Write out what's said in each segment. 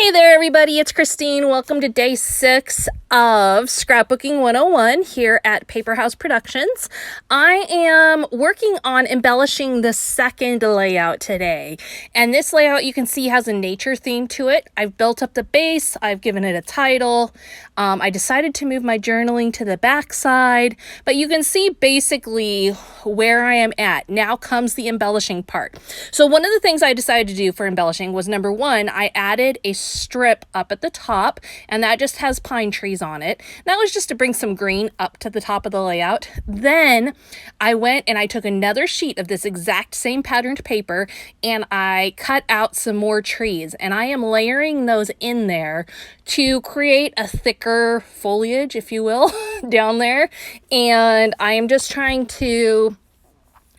Hey there, everybody. It's Christine. Welcome to day 6 of Scrapbooking 101 here at Paper House Productions. I am working on embellishing the second layout today. And this layout, you can see, has a nature theme to it. I've built up the base. I've given it a title. I decided to move my journaling to the back side. But you can see basically where I am at. Now comes the embellishing part. So one of the things I decided to do for embellishing was, number one, I added a strip up at the top, and that just has pine trees on it. That was just to bring some green up to the top of the layout. Then I went and I took another sheet of this exact same patterned paper and I cut out some more trees, and I am layering those in there to create a thicker foliage, if you will, down there. And I am just trying to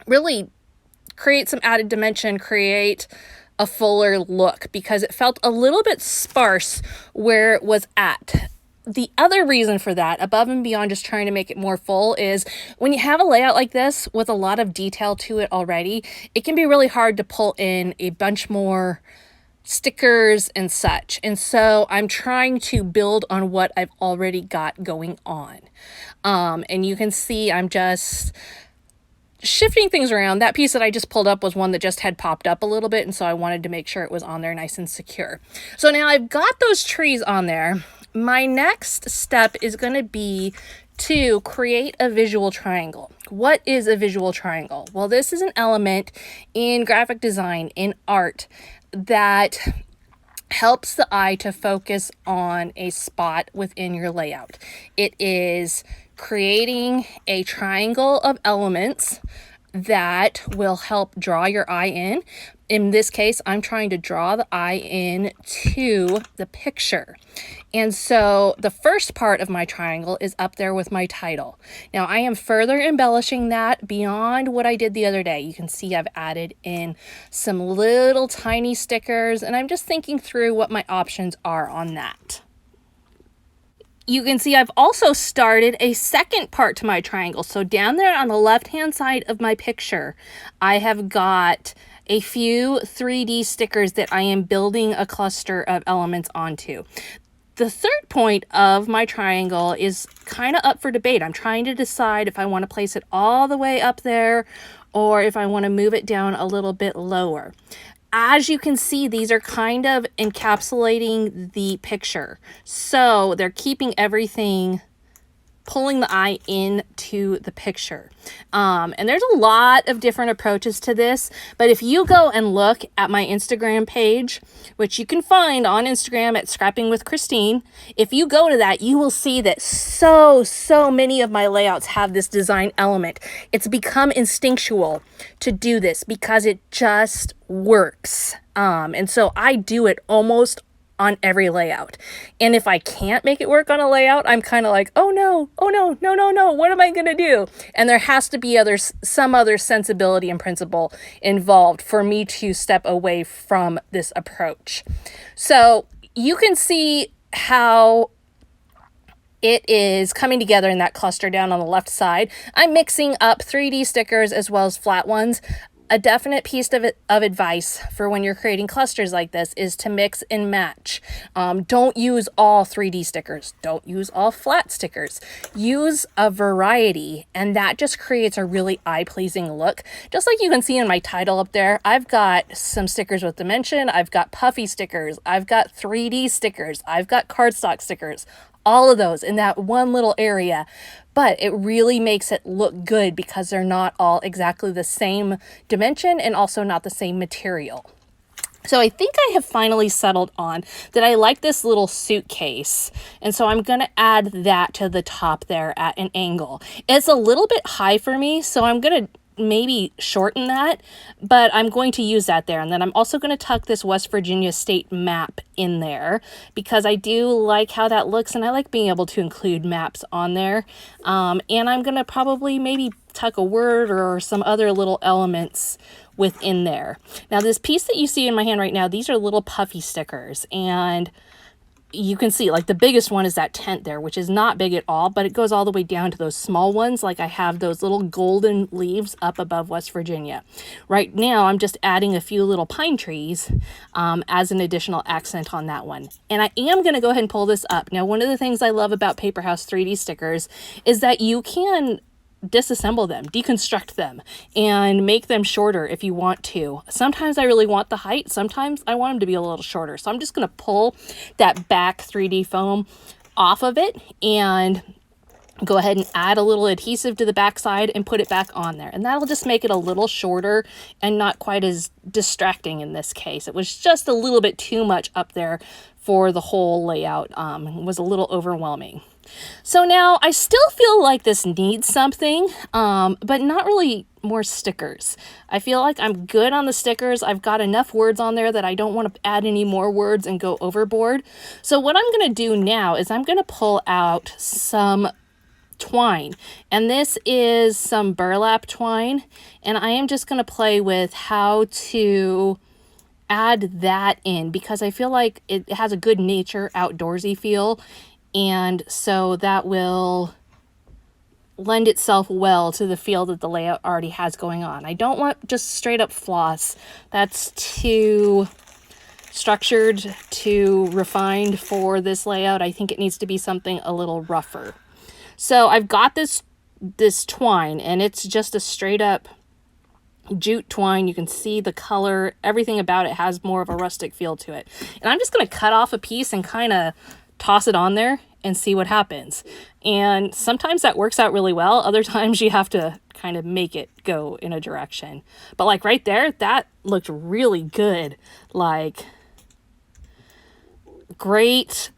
really create some added dimension, create a fuller look, because it felt a little bit sparse where it was at. The other reason for that, above and beyond just trying to make it more full, is when you have a layout like this with a lot of detail to it already, it can be really hard to pull in a bunch more stickers and such. And so I'm trying to build on what I've already got going on. And you can see I'm just shifting things around. That piece that I just pulled up was one that just had popped up a little bit, and so I wanted to make sure it was on there nice and secure. So now I've got those trees on there. My next step is going to be to create a visual triangle. What is a visual triangle? Well, this is an element in graphic design, in art, that helps the eye to focus on a spot within your layout. It is creating a triangle of elements that will help draw your eye in. In this case, I'm trying to draw the eye in to the picture. And so the first part of my triangle is up there with my title. Now I am further embellishing that beyond what I did the other day. You can see I've added in some little tiny stickers, and I'm just thinking through what my options are on that. You can see I've also started a second part to my triangle. So down there on the left-hand side of my picture, I have got a few 3D stickers that I am building a cluster of elements onto. The third point of my triangle is kind of up for debate. I'm trying to decide if I want to place it all the way up there or if I want to move it down a little bit lower. As you can see, these are kind of encapsulating the picture. So they're keeping everything, pulling the eye into the picture. And there's a lot of different approaches to this, but if you go and look at my Instagram page, which you can find on Instagram at Scrapping with Christine, if you go to that, you will see that so many of my layouts have this design element. It's become instinctual to do this because it just works. And so I do it almost on every layout. And if I can't make it work on a layout, I'm kind of like, oh no, what am I going to do? And there has to be some other sensibility and principle involved for me to step away from this approach. So you can see how it is coming together in that cluster down on the left side. I'm mixing up 3D stickers as well as flat ones. A definite piece of advice for when you're creating clusters like this is to mix and match. Don't use all 3D stickers. Don't use all flat stickers. Use a variety, and that just creates a really eye-pleasing look. Just like you can see in my title up there, I've got some stickers with dimension. I've got puffy stickers. I've got 3D stickers. I've got cardstock stickers. All of those in that one little area. But it really makes it look good because they're not all exactly the same dimension and also not the same material. So I think I have finally settled on that I like this little suitcase. And so I'm going to add that to the top there at an angle. It's a little bit high for me, so I'm going to maybe shorten that, but I'm going to use that there. And then I'm also going to tuck this West Virginia state map in there because I do like how that looks, and I like being able to include maps on there. And I'm going to probably maybe tuck a word or some other little elements within there. Now this piece that you see in my hand right now, these are little puffy stickers, and you can see like the biggest one is that tent there, which is not big at all, but it goes all the way down to those small ones. Like I have those little golden leaves up above West Virginia. Right now, I'm just adding a few little pine trees as an additional accent on that one. And I am going to go ahead and pull this up. Now, one of the things I love about Paper House 3D stickers is that you can disassemble them, deconstruct them, and make them shorter if you want to. Sometimes I really want the height. Sometimes I want them to be a little shorter. So I'm just going to pull that back 3D foam off of it and go ahead and add a little adhesive to the back side and put it back on there. And that'll just make it a little shorter and not quite as distracting in this case. It was just a little bit too much up there for the whole layout. It was a little overwhelming. So now I still feel like this needs something, but not really more stickers. I feel like I'm good on the stickers. I've got enough words on there that I don't want to add any more words and go overboard. So what I'm going to do now is I'm going to pull out some twine, and this is some burlap twine, and I am just going to play with how to add that in because I feel like it has a good nature outdoorsy feel. And so that will lend itself well to the feel that the layout already has going on. I don't want just straight up floss. That's too structured, too refined for this layout. I think it needs to be something a little rougher. So I've got this twine, and it's just a straight up jute twine. You can see the color, everything about it has more of a rustic feel to it. And I'm just going to cut off a piece and kind of toss it on there and see what happens. And sometimes that works out really well. Other times you have to kind of make it go in a direction. But like right there, that looked really good. Like great,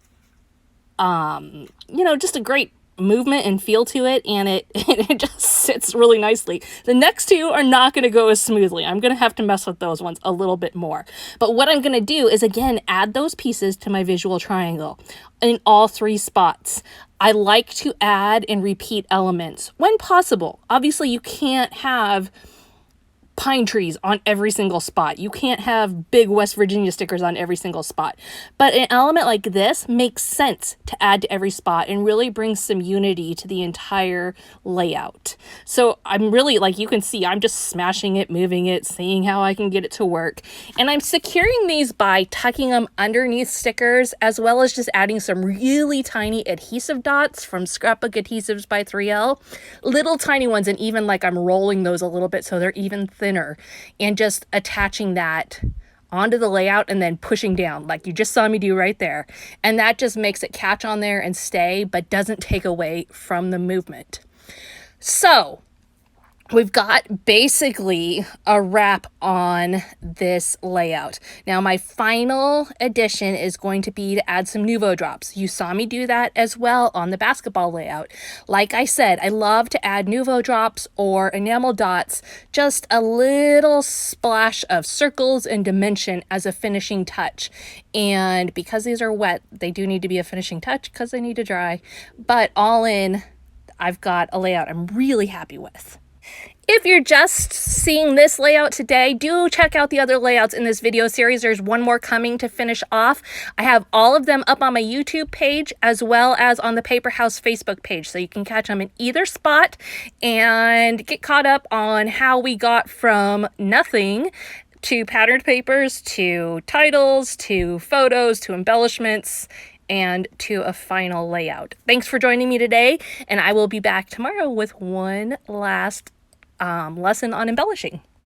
just a great movement and feel to it, and it just sits really nicely. The next two are not going to go as smoothly. I'm going to have to mess with those ones a little bit more. But what I'm going to do is, again, add those pieces to my visual triangle in all three spots. I like to add and repeat elements when possible. Obviously, you can't have pine trees on every single spot. You can't have big West Virginia stickers on every single spot. But an element like this makes sense to add to every spot and really brings some unity to the entire layout. So I'm really, like you can see, I'm just smashing it, moving it, seeing how I can get it to work. And I'm securing these by tucking them underneath stickers, as well as just adding some really tiny adhesive dots from Scrapbook Adhesives by 3L. Little tiny ones, and even like I'm rolling those a little bit so they're even thinner, and just attaching that onto the layout and then pushing down like you just saw me do right there. And that just makes it catch on there and stay, but doesn't take away from the movement. So we've got basically a wrap on this layout. Now my final addition is going to be to add some Nuvo drops. You saw me do that as well on the basketball layout. Like I said, I love to add Nuvo drops or enamel dots, just a little splash of circles and dimension as a finishing touch. And because these are wet, they do need to be a finishing touch because they need to dry. But all in, I've got a layout I'm really happy with. If you're just seeing this layout today, do check out the other layouts in this video series. There's one more coming to finish off. I have all of them up on my YouTube page as well as on the Paper House Facebook page, so you can catch them in either spot and get caught up on how we got from nothing to patterned papers, to titles, to photos, to embellishments, and to a final layout. Thanks for joining me today, and I will be back tomorrow with one last lesson on embellishing.